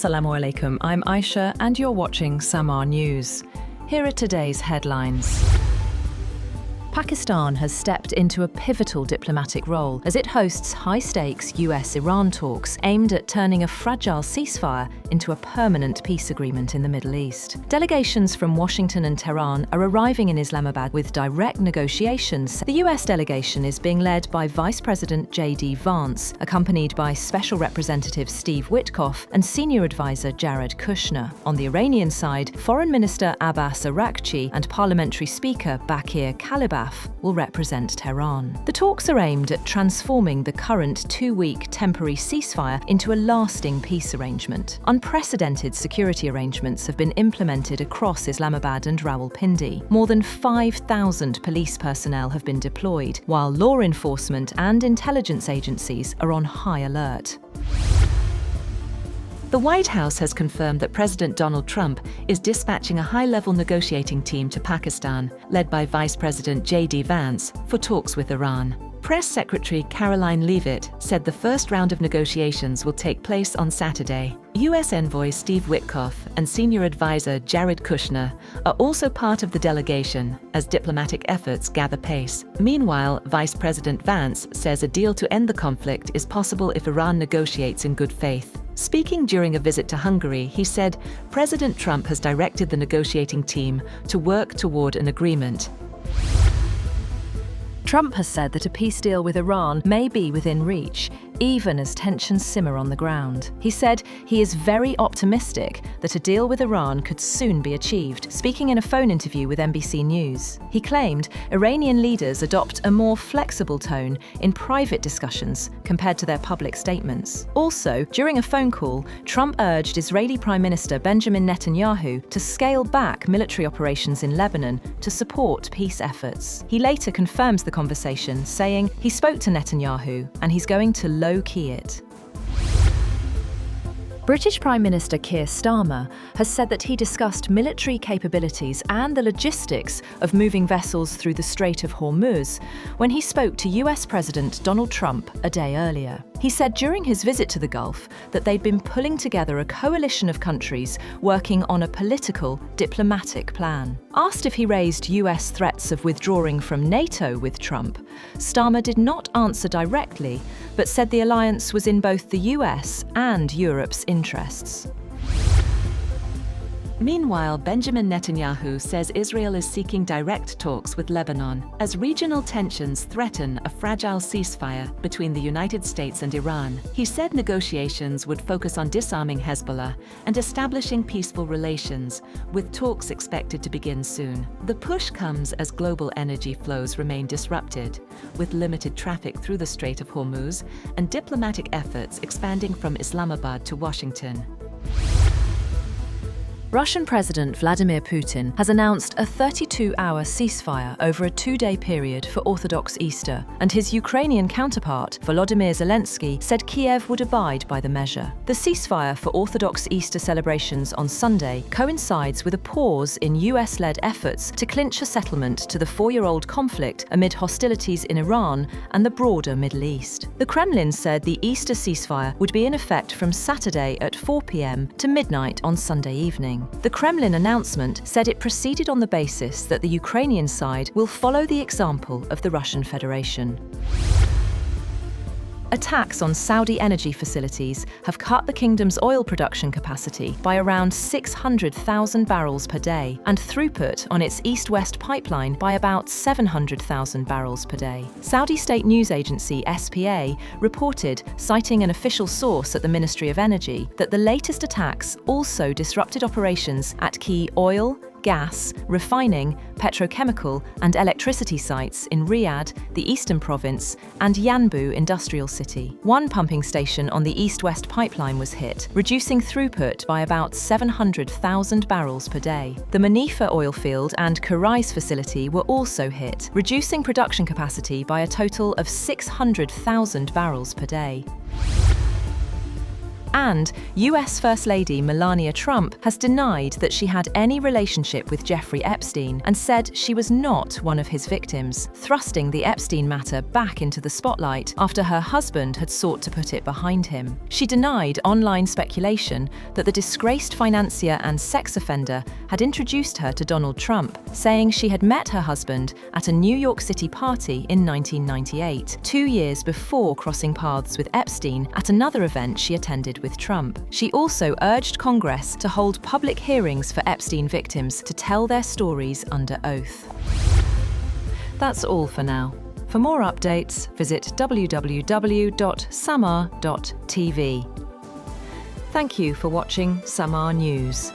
Assalamu alaikum, I'm Aisha and you're watching Samaa News. Here are today's headlines. Pakistan has stepped into a pivotal diplomatic role as it hosts high-stakes US-Iran talks aimed at turning a fragile ceasefire into a permanent peace agreement in the Middle East. Delegations from Washington and Tehran are arriving in Islamabad with direct negotiations. The US delegation is being led by Vice President JD Vance, accompanied by Special Representative Steve Witkoff and Senior Advisor Jared Kushner. On the Iranian side, Foreign Minister Abbas Araqchi and Parliamentary Speaker Baqir Qalibaf will represent Tehran. The talks are aimed at transforming the current two-week temporary ceasefire into a lasting peace arrangement. Unprecedented security arrangements have been implemented across Islamabad and Rawalpindi. More than 5,000 police personnel have been deployed, while law enforcement and intelligence agencies are on high alert. The White House has confirmed that President Donald Trump is dispatching a high-level negotiating team to Pakistan, led by Vice President JD Vance, for talks with Iran. Press Secretary Caroline Leavitt said the first round of negotiations will take place on Saturday. US Envoy Steve Witkoff and Senior Advisor Jared Kushner are also part of the delegation as diplomatic efforts gather pace. Meanwhile, Vice President Vance says a deal to end the conflict is possible if Iran negotiates in good faith. Speaking during a visit to Hungary, he said President Trump has directed the negotiating team to work toward an agreement. Trump has said that a peace deal with Iran may be within reach, even as tensions simmer on the ground. He said he is very optimistic that a deal with Iran could soon be achieved, speaking in a phone interview with NBC News. He claimed Iranian leaders adopt a more flexible tone in private discussions compared to their public statements. Also, during a phone call, Trump urged Israeli Prime Minister Benjamin Netanyahu to scale back military operations in Lebanon to support peace efforts. He later confirms the conversation, saying he spoke to Netanyahu and he's going to low-key it. British Prime Minister Keir Starmer has said that he discussed military capabilities and the logistics of moving vessels through the Strait of Hormuz when he spoke to US President Donald Trump a day earlier. He said during his visit to the Gulf that they'd been pulling together a coalition of countries working on a political, diplomatic plan. Asked if he raised US threats of withdrawing from NATO with Trump, Starmer did not answer directly, but said the alliance was in both the US and Europe's interests. Meanwhile, Benjamin Netanyahu says Israel is seeking direct talks with Lebanon as regional tensions threaten a fragile ceasefire between the United States and Iran. He said negotiations would focus on disarming Hezbollah and establishing peaceful relations, with talks expected to begin soon. The push comes as global energy flows remain disrupted, with limited traffic through the Strait of Hormuz and diplomatic efforts expanding from Islamabad to Washington. Russian President Vladimir Putin has announced a 32-hour ceasefire over a two-day period for Orthodox Easter, and his Ukrainian counterpart, Volodymyr Zelensky, said Kiev would abide by the measure. The ceasefire for Orthodox Easter celebrations on Sunday coincides with a pause in US-led efforts to clinch a settlement to the four-year-old conflict amid hostilities in Iran and the broader Middle East. The Kremlin said the Easter ceasefire would be in effect from Saturday at 4 p.m. to midnight on Sunday evening. The Kremlin announcement said it proceeded on the basis that the Ukrainian side will follow the example of the Russian Federation. Attacks on Saudi energy facilities have cut the kingdom's oil production capacity by around 600,000 barrels per day and throughput on its east-west pipeline by about 700,000 barrels per day. Saudi state news agency SPA reported, citing an official source at the Ministry of Energy, that the latest attacks also disrupted operations at key oil, gas, refining, petrochemical and electricity sites in Riyadh, the Eastern Province, and Yanbu Industrial City. One pumping station on the east-west pipeline was hit, reducing throughput by about 700,000 barrels per day. The Manifa oil field and Kurais facility were also hit, reducing production capacity by a total of 600,000 barrels per day. And US First Lady Melania Trump has denied that she had any relationship with Jeffrey Epstein and said she was not one of his victims, thrusting the Epstein matter back into the spotlight after her husband had sought to put it behind him. She denied online speculation that the disgraced financier and sex offender had introduced her to Donald Trump, saying she had met her husband at a New York City party in 1998, 2 years before crossing paths with Epstein at another event she attended with Trump. She also urged Congress to hold public hearings for Epstein victims to tell their stories under oath. That's all for now. For more updates, visit www.samaa.tv. Thank you for watching Samaa News.